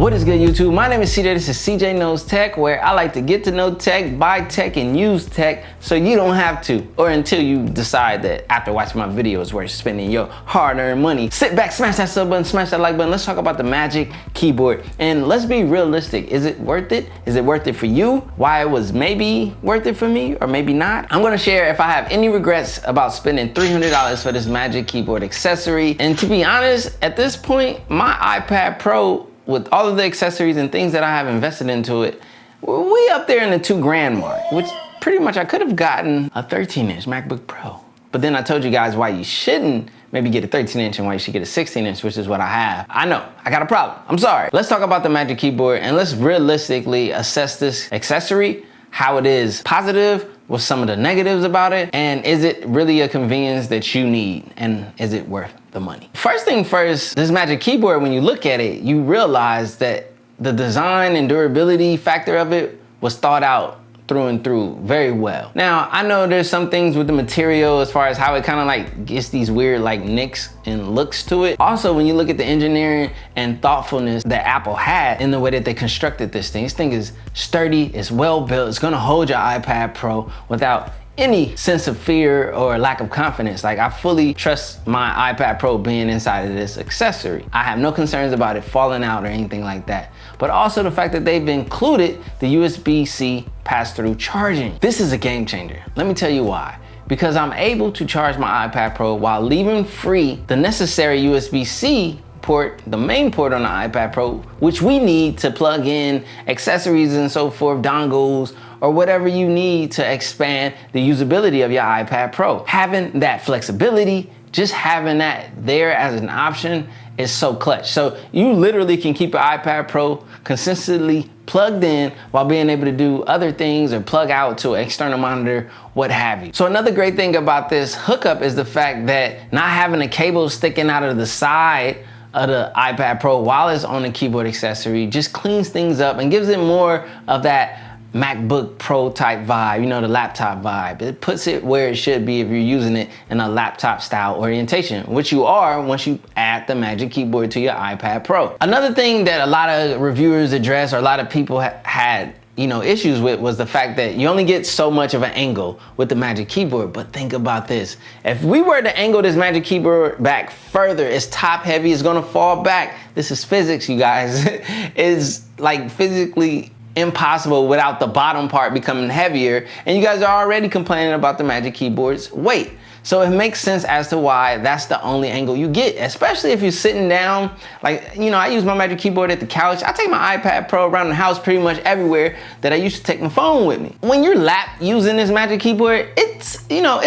What is good, YouTube? My name is CJ. This is CJ Knows Tech, where I like to get to know tech, buy tech, and use tech so you don't have to, or until you decide that after watching my video it's worth spending your hard-earned money. Sit back, smash that sub button, smash that like button. Let's talk about the Magic Keyboard. And let's be realistic. Is it worth it? Is it worth it for you? Why it was maybe worth it for me, or maybe not? I'm gonna share if I have any regrets about spending $300 for this Magic Keyboard accessory. And to be honest, at this point, my iPad Pro, with all of the accessories and things that I have invested into it, we up there in the $2,000 mark, which pretty much I could have gotten a 13-inch MacBook Pro. But then I told you guys why you shouldn't maybe get a 13-inch and why you should get a 16-inch, which is what I have. I know, I got a problem. I'm sorry. Let's talk about the Magic Keyboard and let's realistically assess this accessory, how it is positive, what's some of the negatives about it, and is it really a convenience that you need, and is it worth the money? First thing first, this Magic Keyboard, when you look at it, you realize that the design and durability factor of it was thought out through and through very well. Now, I know there's some things with the material as far as how it kind of like gets these weird like nicks and looks to it. Also, when you look at the engineering and thoughtfulness that Apple had in the way that they constructed this thing is sturdy, it's well built, it's gonna hold your iPad Pro without any sense of fear or lack of confidence. Like, I fully trust my iPad Pro being inside of this accessory. I have no concerns about it falling out or anything like that. But also the fact that they've included the USB-C pass-through charging. This is a game changer. Let me tell you why. Because I'm able to charge my iPad Pro while leaving free the necessary USB-C port, the main port on the iPad Pro, which we need to plug in accessories and so forth, dongles, or whatever you need to expand the usability of your iPad Pro. Having that flexibility, just having that there as an option is so clutch. So you literally can keep your iPad Pro consistently plugged in while being able to do other things or plug out to an external monitor, what have you. So another great thing about this hookup is the fact that not having a cable sticking out of the side of the iPad Pro while it's on the keyboard accessory just cleans things up and gives it more of that MacBook Pro type vibe, you know, the laptop vibe. It puts it where it should be if you're using it in a laptop style orientation, which you are once you add the Magic Keyboard to your iPad Pro. Another thing that a lot of reviewers address, or a lot of people had issues with, was the fact that you only get so much of an angle with the Magic Keyboard. But think about this. If we were to angle this Magic Keyboard back further, it's top heavy, it's gonna fall back. This is physics, you guys. It's like physically impossible without the bottom part becoming heavier, and you guys are already complaining about the Magic Keyboard's weight. So it makes sense as to why that's the only angle you get, especially if you're sitting down. Like, I use my Magic Keyboard at the couch. I take my iPad Pro around the house pretty much everywhere that I used to take my phone with me. When you're using this Magic Keyboard, it's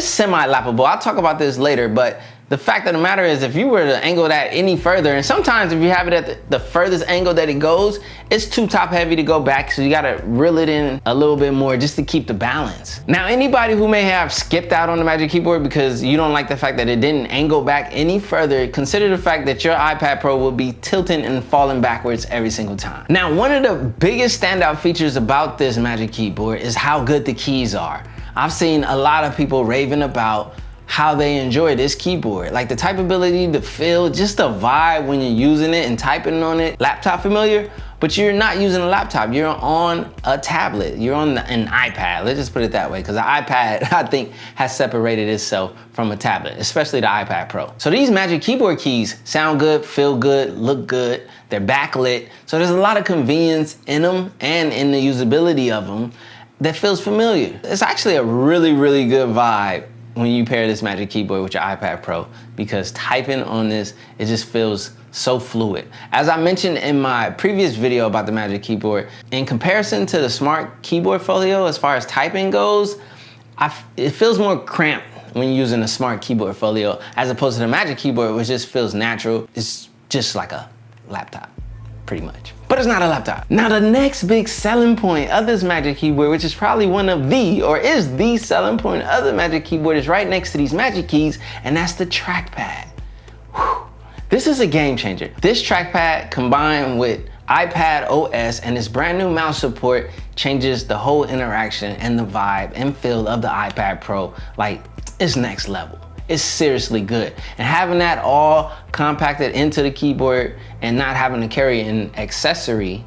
semi-lappable. I'll talk about this later, but the fact of the matter is, if you were to angle that any further, and sometimes if you have it at the furthest angle that it goes, it's too top heavy to go back, so you gotta reel it in a little bit more just to keep the balance. Now, anybody who may have skipped out on the Magic Keyboard because you don't like the fact that it didn't angle back any further, consider the fact that your iPad Pro will be tilting and falling backwards every single time. Now, one of the biggest standout features about this Magic Keyboard is how good the keys are. I've seen a lot of people raving about how they enjoy this keyboard. Like the typability, the feel, just the vibe when you're using it and typing on it. Laptop familiar, but you're not using a laptop. You're on a tablet. You're on an iPad. Let's just put it that way, because the iPad, I think, has separated itself from a tablet, especially the iPad Pro. So these Magic Keyboard keys sound good, feel good, look good. They're backlit. So there's a lot of convenience in them and in the usability of them that feels familiar. It's actually a really, really good vibe when you pair this Magic Keyboard with your iPad Pro, because typing on this, it just feels so fluid. As I mentioned in my previous video about the Magic Keyboard, in comparison to the Smart Keyboard Folio, as far as typing goes, it feels more cramped when you're using a Smart Keyboard Folio, as opposed to the Magic Keyboard, which just feels natural. It's just like a laptop, pretty much. But it's not a laptop. Now, the next big selling point of this Magic Keyboard, which is probably one of is the selling point of the Magic Keyboard, is right next to these Magic Keys, and that's the Trackpad. Whew. This is a game changer. This Trackpad combined with iPad OS and its brand new mouse support changes the whole interaction and the vibe and feel of the iPad Pro. Like, it's next level. is seriously good. And having that all compacted into the keyboard and not having to carry an accessory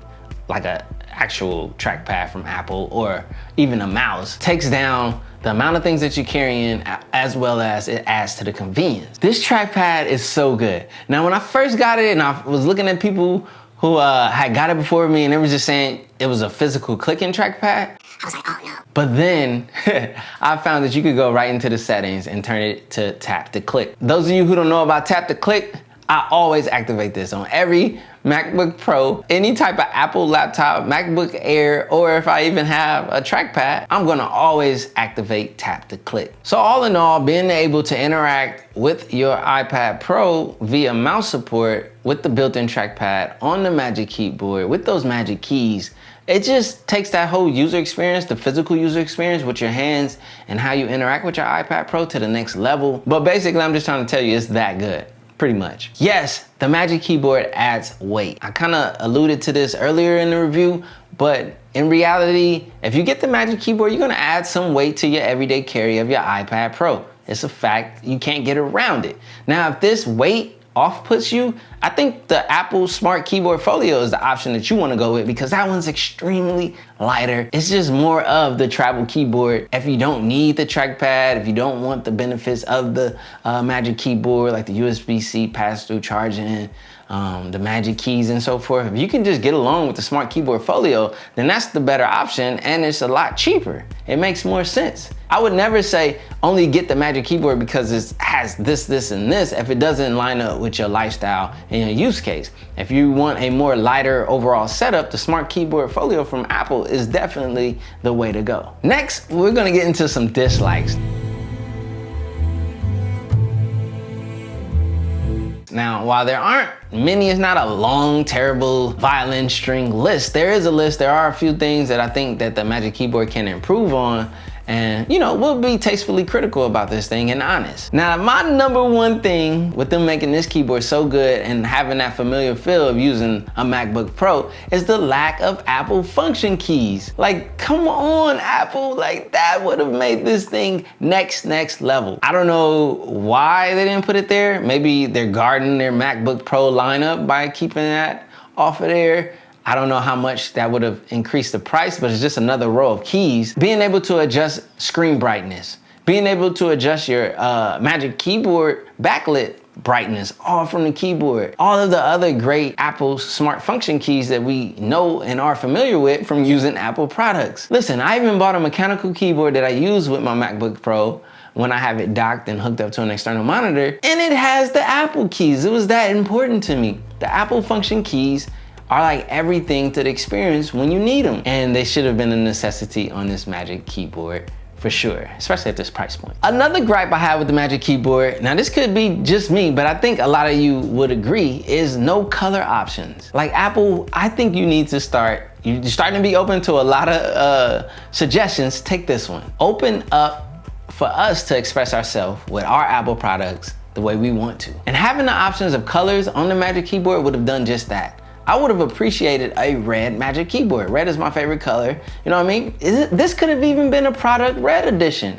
like a actual trackpad from Apple or even a mouse takes down the amount of things that you're carrying, as well as it adds to the convenience. This trackpad is so good. Now, when I first got it and I was looking at people who had got it before me and they were just saying it was a physical clicking trackpad, I was like, oh no. But then I found that you could go right into the settings and turn it to tap to click. Those of you who don't know about tap to click, I always activate this on every MacBook Pro, any type of Apple laptop, MacBook Air, or if I even have a trackpad, I'm gonna always activate tap to click. So all in all, being able to interact with your iPad Pro via mouse support with the built-in trackpad on the Magic Keyboard with those Magic Keys, it just takes that whole user experience, the physical user experience with your hands and how you interact with your iPad Pro to the next level. But basically, I'm just trying to tell you it's that good. Pretty much. Yes, the Magic Keyboard adds weight. I kind of alluded to this earlier in the review, but in reality, if you get the Magic Keyboard, you're gonna add some weight to your everyday carry of your iPad Pro. It's a fact, you can't get around it. Now, if this weight off-puts you, I think the Apple Smart Keyboard Folio is the option that you wanna go with because that one's extremely lighter. It's just more of the travel keyboard. If you don't need the trackpad, if you don't want the benefits of the Magic Keyboard, like the USB-C pass-through charging, the Magic Keys and so forth, if you can just get along with the Smart Keyboard Folio, then that's the better option and it's a lot cheaper. It makes more sense. I would never say only get the Magic Keyboard because it has this, this, and this if it doesn't line up with your lifestyle and your use case. If you want a more lighter overall setup, the Smart Keyboard Folio from Apple is definitely the way to go. Next, we're gonna get into some dislikes. Now, while there aren't many, it's not a long, terrible violin string list. There is a list. There are a few things that I think that the Magic Keyboard can improve on. And, you know, we'll be tastefully critical about this thing and honest. Now, my number one thing with them making this keyboard so good and having that familiar feel of using a MacBook Pro is the lack of Apple function keys. Like, come on, Apple, like that would have made this thing next level. I don't know why they didn't put it there. Maybe they're guarding their MacBook Pro lineup by keeping that off of there. I don't know how much that would have increased the price, but it's just another row of keys. Being able to adjust screen brightness, being able to adjust your Magic Keyboard backlit brightness, all from the keyboard. All of the other great Apple smart function keys that we know and are familiar with from using Apple products. Listen, I even bought a mechanical keyboard that I use with my MacBook Pro when I have it docked and hooked up to an external monitor, and it has the Apple keys. It was that important to me. The Apple function keys are like everything to the experience when you need them. And they should have been a necessity on this Magic Keyboard for sure, especially at this price point. Another gripe I have with the Magic Keyboard, now this could be just me, but I think a lot of you would agree, is no color options. Like Apple, I think you need to start, you're starting to be open to a lot of suggestions, take this one. Open up for us to express ourselves with our Apple products the way we want to. And having the options of colors on the Magic Keyboard would have done just that. I would have appreciated a red Magic Keyboard. Red is my favorite color. You know what I mean? This could have even been a product red edition.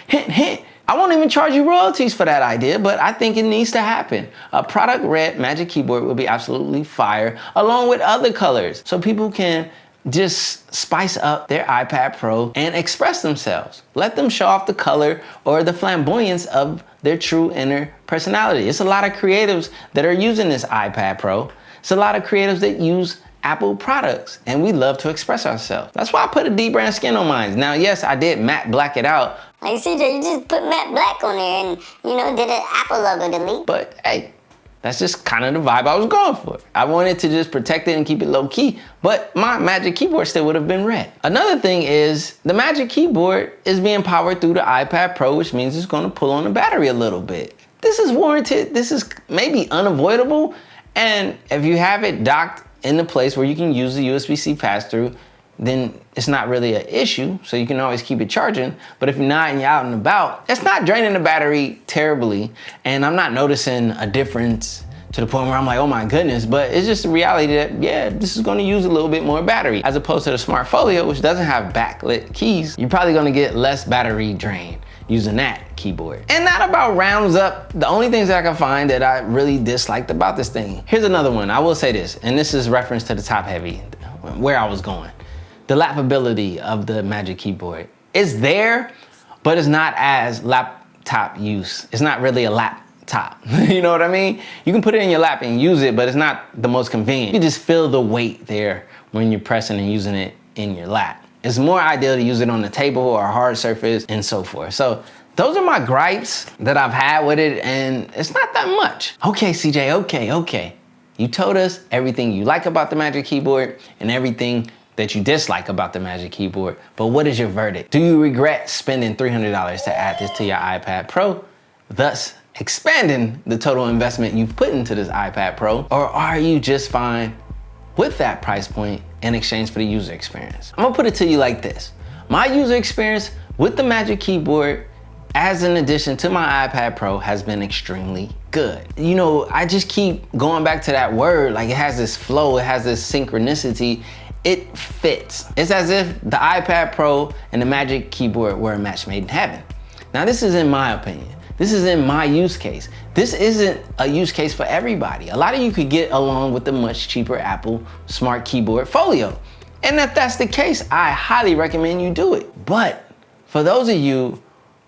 Hint, hint. I won't even charge you royalties for that idea, but I think it needs to happen. A product red Magic Keyboard would be absolutely fire, along with other colors, so people can just spice up their iPad Pro and express themselves. Let them show off the color or the flamboyance of their true inner personality. It's a lot of creatives that are using this iPad Pro. It's a lot of creatives that use Apple products, and we love to express ourselves. That's why I put a D-brand skin on mine. Now, yes, I did matte black it out. Like CJ, you just put matte black on there and, you know, did an Apple logo delete. But hey, that's just kind of the vibe I was going for. I wanted to just protect it and keep it low key, but my Magic Keyboard still would have been red. Another thing is the Magic Keyboard is being powered through the iPad Pro, which means it's gonna pull on the battery a little bit. This is warranted, this is maybe unavoidable, and if you have it docked in a place where you can use the USB-C pass-through, then it's not really an issue, so you can always keep it charging. But if you're not and you're out and about, it's not draining the battery terribly, and I'm not noticing a difference to the point where I'm like, oh my goodness, but it's just the reality that, yeah, this is gonna use a little bit more battery. As opposed to the Smart Folio, which doesn't have backlit keys, you're probably gonna get less battery drain using that keyboard. And now that about rounds up the only things that I can find that I really disliked about this thing. Here's another one. I will say this, and this is reference to the top heavy, where I was going. The lapability of the Magic Keyboard. It's there, but it's not as laptop use. It's not really a laptop. You know what I mean? You can put it in your lap and use it, but it's not the most convenient. You just feel the weight there when you're pressing and using it in your lap. It's more ideal to use it on the table or a hard surface and so forth. So those are my gripes that I've had with it, and it's not that much. Okay, CJ, okay. You told us everything you like about the Magic Keyboard and everything that you dislike about the Magic Keyboard, but what is your verdict? Do you regret spending $300 to add this to your iPad Pro, thus expanding the total investment you've put into this iPad Pro, or are you just fine with that price point in exchange for the user experience? I'm gonna put it to you like this. My user experience with the Magic Keyboard as an addition to my iPad Pro has been extremely good. You know, I just keep going back to that word, like it has this flow, it has this synchronicity, it fits. It's as if the iPad Pro and the Magic Keyboard were a match made in heaven. Now this is in my opinion. This is in my use case. This isn't a use case for everybody. A lot of you could get along with the much cheaper Apple Smart Keyboard Folio. And if that's the case, I highly recommend you do it. But for those of you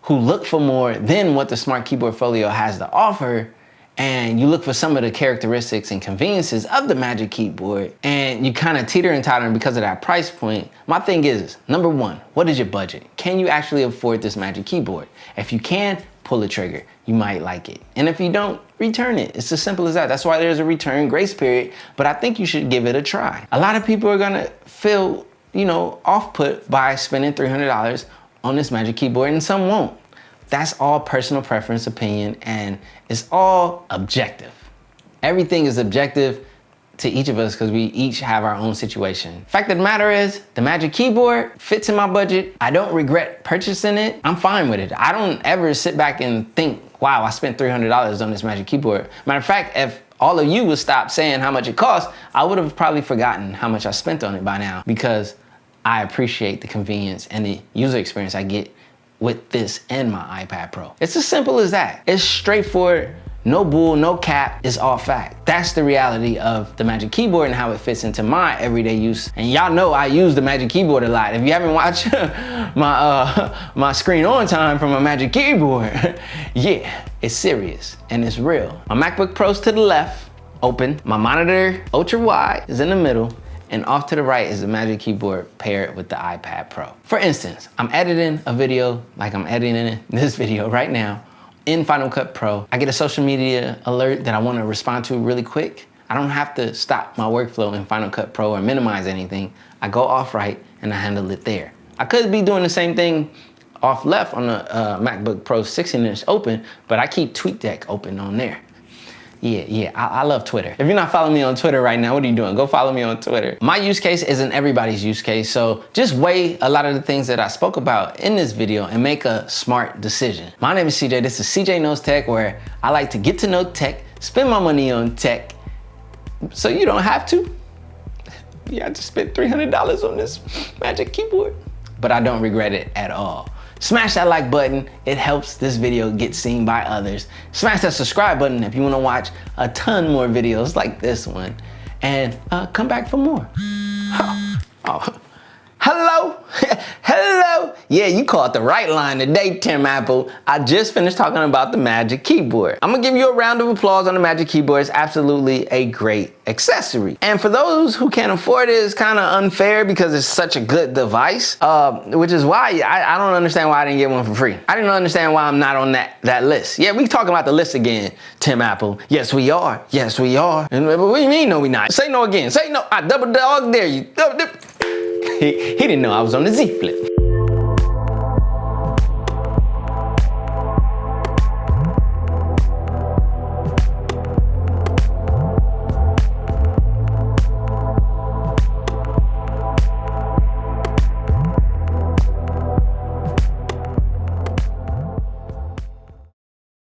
who look for more than what the Smart Keyboard Folio has to offer, and you look for some of the characteristics and conveniences of the Magic Keyboard, and you kind of teeter and totter because of that price point, my thing is, number one, what is your budget? Can you actually afford this Magic Keyboard? If you can, pull the trigger. You might like it. And if you don't, return it. It's as simple as that. That's why there's a return grace period, but I think you should give it a try. A lot of people are gonna feel, off-put by spending $300 on this Magic Keyboard, and some won't. That's all personal preference, opinion, and it's all objective. Everything is objective to each of us because we each have our own situation. Fact of the matter is, the Magic Keyboard fits in my budget. I don't regret purchasing it. I'm fine with it. I don't ever sit back and think, wow, I spent $300 on this Magic Keyboard. Matter of fact, if all of you would stop saying how much it costs, I would have probably forgotten how much I spent on it by now, because I appreciate the convenience and the user experience I get with this and my iPad Pro. It's as simple as that. It's straightforward, no bull, no cap, it's all fact. That's the reality of the Magic Keyboard and how it fits into my everyday use. And y'all know I use the Magic Keyboard a lot. If you haven't watched my screen on time from a Magic Keyboard, yeah, it's serious and it's real. My MacBook Pro's to the left, open. My monitor, ultra wide, is in the middle. And off to the right is the Magic Keyboard paired with the iPad Pro. For instance, I'm editing a video like I'm editing this video right now in Final Cut Pro. I get a social media alert that I want to respond to really quick. I don't have to stop my workflow in Final Cut Pro or minimize anything. I go off right and I handle it there. I could be doing the same thing off left on the MacBook Pro 16-inch open, but I keep TweetDeck open on there. Yeah, I love Twitter. If you're not following me on Twitter right now, what are you doing? Go follow me on Twitter. My use case isn't everybody's use case, so just weigh a lot of the things that I spoke about in this video and make a smart decision. My name is CJ, this is CJ Knows Tech, where I like to get to know tech, spend my money on tech, so you don't have to. Yeah, I just spent $300 on this Magic Keyboard, but I don't regret it at all. Smash that like button, it helps this video get seen by others. Smash that subscribe button if you wanna watch a ton more videos like this one. And come back for more. Hello? Hello? Yeah, you called the right line today, Tim Apple. I just finished talking about the Magic Keyboard. I'm gonna give you a round of applause on the Magic Keyboard. It's absolutely a great accessory. And for those who can't afford it, it's kind of unfair because it's such a good device, which is why I don't understand why I didn't get one for free. I didn't understand why I'm not on that list. Yeah, we talking about the list again, Tim Apple. Yes, we are. Yes, we are. And what do you mean, no, we not? Say no again. Say no. I double dog dare you. He didn't know I was on the Z Flip.